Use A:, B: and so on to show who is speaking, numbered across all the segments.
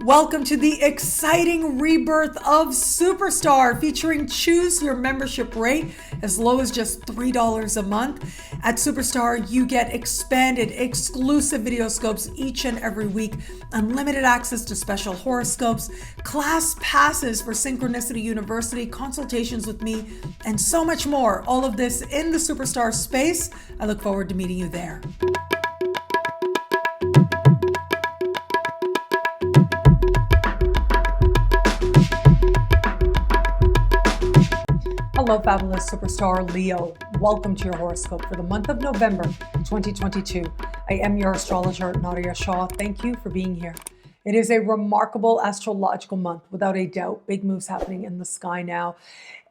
A: Welcome to the exciting rebirth of Superstar, featuring choose your membership rate as low as just $3 a month. At Superstar, you get expanded, exclusive video scopes each and every week, unlimited access to special horoscopes, class passes for Synchronicity University, consultations with me, and so much more. All of this in the Superstar space. I look forward to meeting you there. Hello, fabulous superstar Leo. Welcome to your horoscope for the month of November 2022. I am your astrologer, Nadiya Shah. Thank you for being here. It is a remarkable astrological month, without a doubt. Big moves happening in the sky now.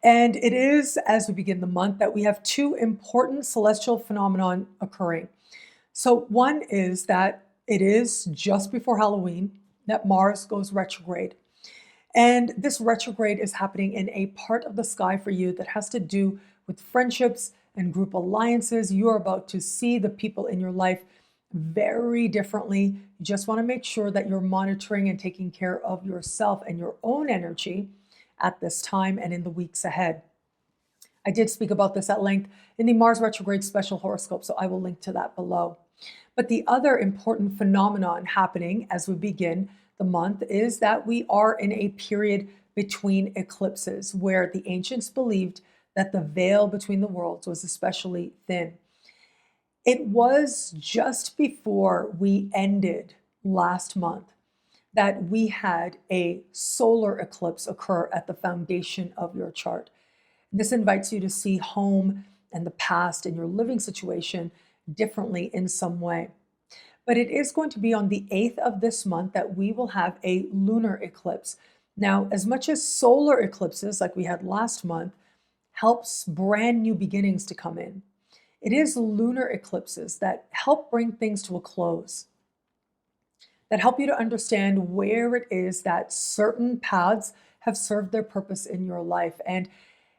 A: And it is, as we begin the month, that we have two important celestial phenomenon occurring. So one is that it is just before Halloween that Mars goes retrograde. And this retrograde is happening in a part of the sky for you that has to do with friendships and group alliances. You are about to see the people in your life very differently. You just want to make sure that you're monitoring and taking care of yourself and your own energy at this time and in the weeks ahead. I did speak about this at length in the Mars retrograde special horoscope, so I will link to that below. But the other important phenomenon happening as we begin the month is that we are in a period between eclipses where the ancients believed that the veil between the worlds was especially thin. It was just before we ended last month that we had a solar eclipse occur at the foundation of your chart. This invites you to see home and the past and your living situation differently in some way. But it is going to be on the 8th of this month that we will have a lunar eclipse. Now, as much as solar eclipses, like we had last month, helps brand new beginnings to come in, it is lunar eclipses that help bring things to a close, that help you to understand where it is that certain paths have served their purpose in your life. And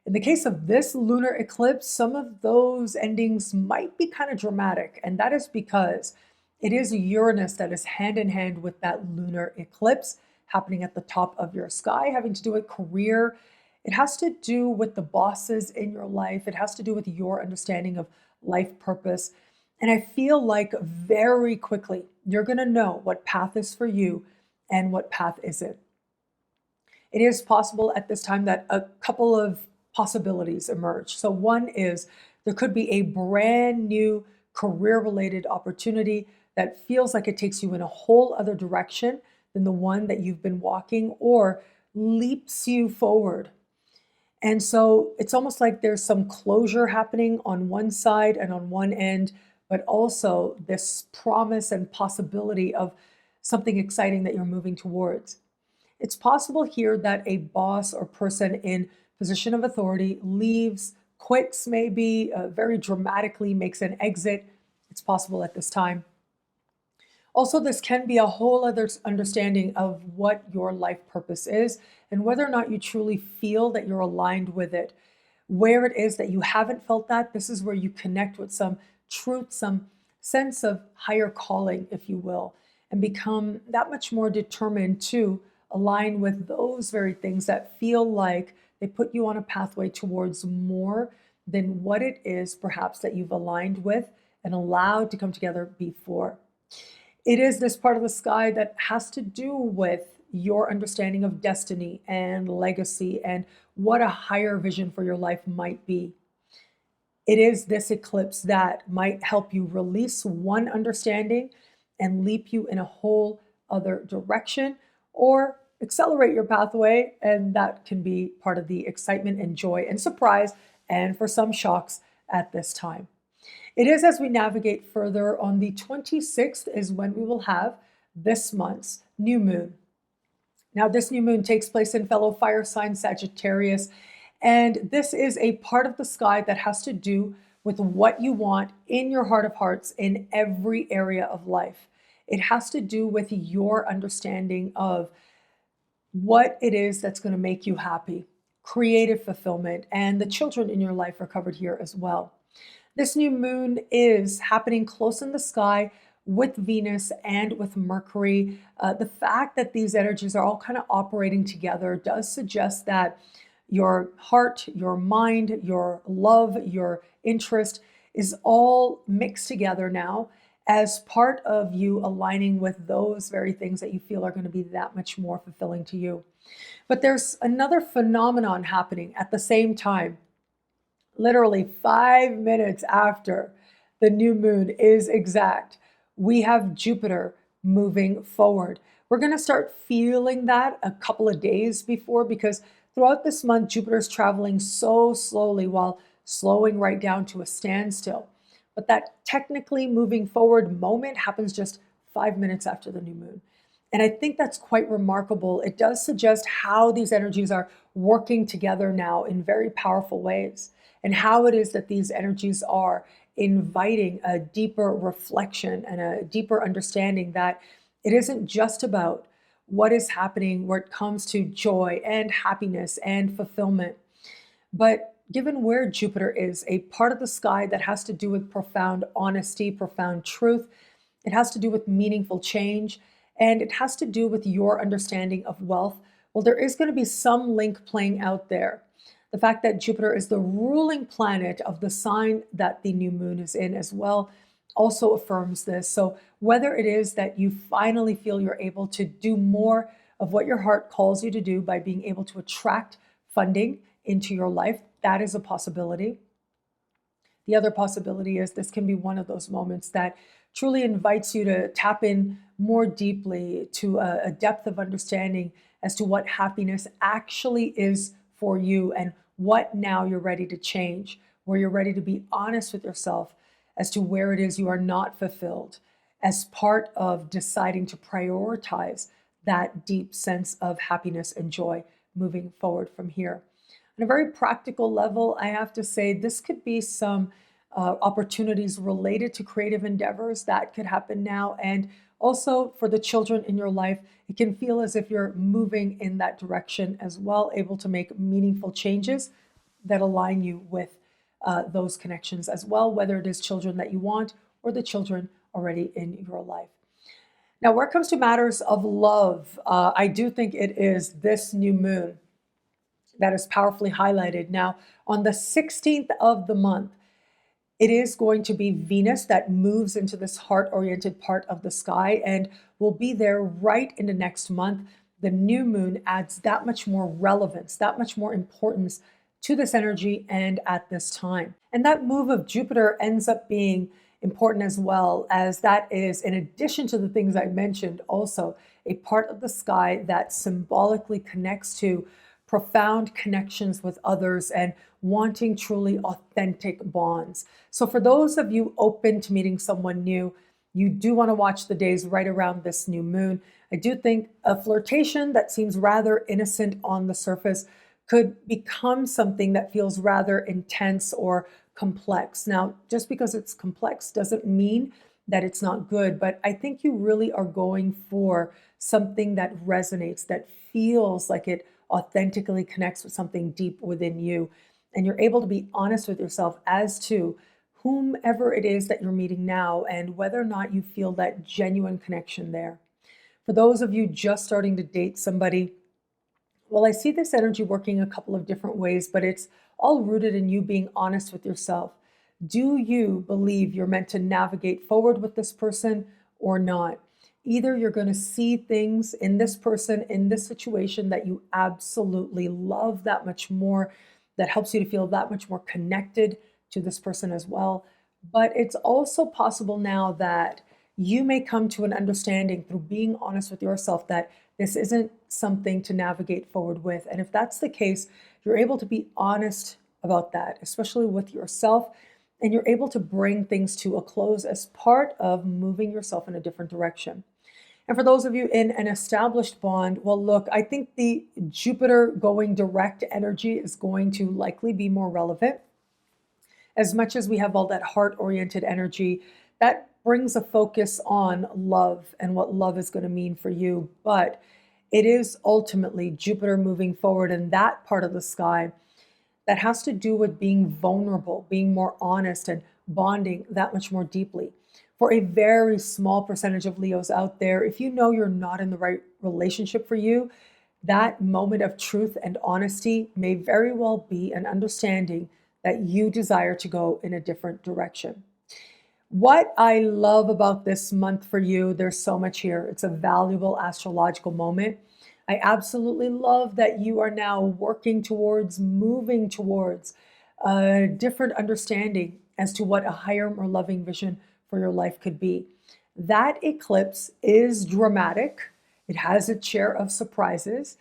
A: in the case of this lunar eclipse, some of those endings might be kind of dramatic, and that is because it is Uranus that is hand in hand with that lunar eclipse happening at the top of your sky, having to do with career. It has to do with the bosses in your life. It has to do with your understanding of life purpose. And I feel like very quickly, you're going to know what path is for you and what path isn't. It is possible at this time that a couple of possibilities emerge. So one is there could be a brand new career-related opportunity that feels like it takes you in a whole other direction than the one that you've been walking, or leaps you forward. And so it's almost like there's some closure happening on one side and on one end, but also this promise and possibility of something exciting that you're moving towards. It's possible here that a boss or person in position of authority leaves, quits maybe, very dramatically makes an exit. It's possible at this time. Also, this can be a whole other understanding of what your life purpose is and whether or not you truly feel that you're aligned with it. Where it is that you haven't felt that, this is where you connect with some truth, some sense of higher calling, if you will, and become that much more determined to align with those very things that feel like they put you on a pathway towards more than what it is perhaps that you've aligned with and allowed to come together before. It is this part of the sky that has to do with your understanding of destiny and legacy and what a higher vision for your life might be. It is this eclipse that might help you release one understanding and leap you in a whole other direction, or accelerate your pathway, and that can be part of the excitement and joy and surprise, and for some shocks at this time. It is as we navigate further on the 26th is when we will have this month's new moon. Now, this new moon takes place in fellow fire sign Sagittarius, and this is a part of the sky that has to do with what you want in your heart of hearts in every area of life. It has to do with your understanding of what it is that's going to make you happy, creative fulfillment, and the children in your life are covered here as well. This new moon is happening close in the sky with Venus and with Mercury. The fact that these energies are all kind of operating together does suggest that your heart, your mind, your love, your interest is all mixed together now as part of you aligning with those very things that you feel are going to be that much more fulfilling to you. But there's another phenomenon happening at the same time. Literally 5 minutes after the new moon is exact, we have Jupiter moving forward. We're going to start feeling that a couple of days before, because throughout this month, Jupiter's traveling so slowly while slowing right down to a standstill. But that technically moving forward moment happens just 5 minutes after the new moon. And I think that's quite remarkable. It does suggest how these energies are working together now in very powerful ways, and how it is that these energies are inviting a deeper reflection and a deeper understanding that it isn't just about what is happening where it comes to joy and happiness and fulfillment, but given where Jupiter is, a part of the sky that has to do with profound honesty, profound truth, it has to do with meaningful change, and it has to do with your understanding of wealth. Well, there is going to be some link playing out there. The fact that Jupiter is the ruling planet of the sign that the new moon is in as well also affirms this. So whether it is that you finally feel you're able to do more of what your heart calls you to do by being able to attract funding into your life, that is a possibility. The other possibility is this can be one of those moments that truly invites you to tap in more deeply to a depth of understanding as to what happiness actually is for you, and what now you're ready to change, where you're ready to be honest with yourself as to where it is you are not fulfilled, as part of deciding to prioritize that deep sense of happiness and joy moving forward from here. On a very practical level, I have to say this could be some opportunities related to creative endeavors that could happen now. And also for the children in your life, it can feel as if you're moving in that direction as well, able to make meaningful changes that align you with those connections as well, whether it is children that you want or the children already in your life. Now, where it comes to matters of love, I do think it is this new moon that is powerfully highlighted. Now, on the 16th of the month, it is going to be Venus that moves into this heart-oriented part of the sky and will be there right into next month. The new moon adds that much more relevance, that much more importance to this energy and at this time. And that move of Jupiter ends up being important as well, as that is, in addition to the things I mentioned, also a part of the sky that symbolically connects to profound connections with others and wanting truly authentic bonds. So for those of you open to meeting someone new, you do want to watch the days right around this new moon. I do think a flirtation that seems rather innocent on the surface could become something that feels rather intense or complex. Now, just because it's complex doesn't mean that it's not good, but I think you really are going for something that resonates, that feels like it authentically connects with something deep within you. And you're able to be honest with yourself as to whomever it is that you're meeting now and whether or not you feel that genuine connection there. For those of you just starting to date somebody, well, I see this energy working a couple of different ways, but it's all rooted in you being honest with yourself. Do you believe you're meant to navigate forward with this person or not? Either you're going to see things in this person, in this situation that you absolutely love that much more, that helps you to feel that much more connected to this person as well. But it's also possible now that you may come to an understanding through being honest with yourself that this isn't something to navigate forward with. And if that's the case, you're able to be honest about that, especially with yourself, and you're able to bring things to a close as part of moving yourself in a different direction. And for those of you in an established bond, well, look, I think the Jupiter going direct energy is going to likely be more relevant. As much as we have all that heart-oriented energy, that brings a focus on love and what love is going to mean for you. But it is ultimately Jupiter moving forward in that part of the sky that has to do with being vulnerable, being more honest, and bonding that much more deeply. For a very small percentage of Leos out there, if you know you're not in the right relationship for you, that moment of truth and honesty may very well be an understanding that you desire to go in a different direction. What I love about this month for you, there's so much here. It's a valuable astrological moment. I absolutely love that you are now working towards, moving towards a different understanding as to what a higher, more loving vision for your life could be. That eclipse is dramatic. It has its share of surprises,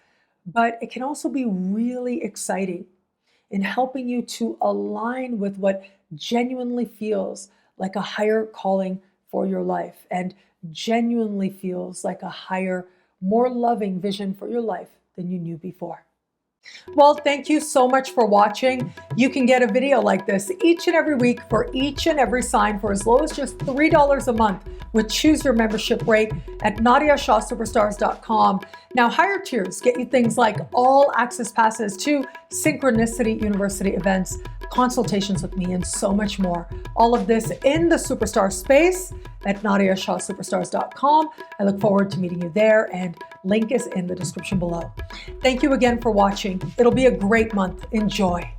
A: but it can also be really exciting in helping you to align with what genuinely feels like a higher calling for your life and genuinely feels like a higher, more loving vision for your life than you knew before. Well, thank you so much for watching. You can get a video like this each and every week for each and every sign for as low as just $3 a month with Choose Your Membership rate at NadiyaShahSuperstars.com. Now, higher tiers get you things like all access passes to Synchronicity University events, consultations with me, and so much more. All of this in the Superstar space at NadiyaShahSuperstars.com. I look forward to meeting you there, and link is in the description below. Thank you again for watching. It'll be a great month. Enjoy.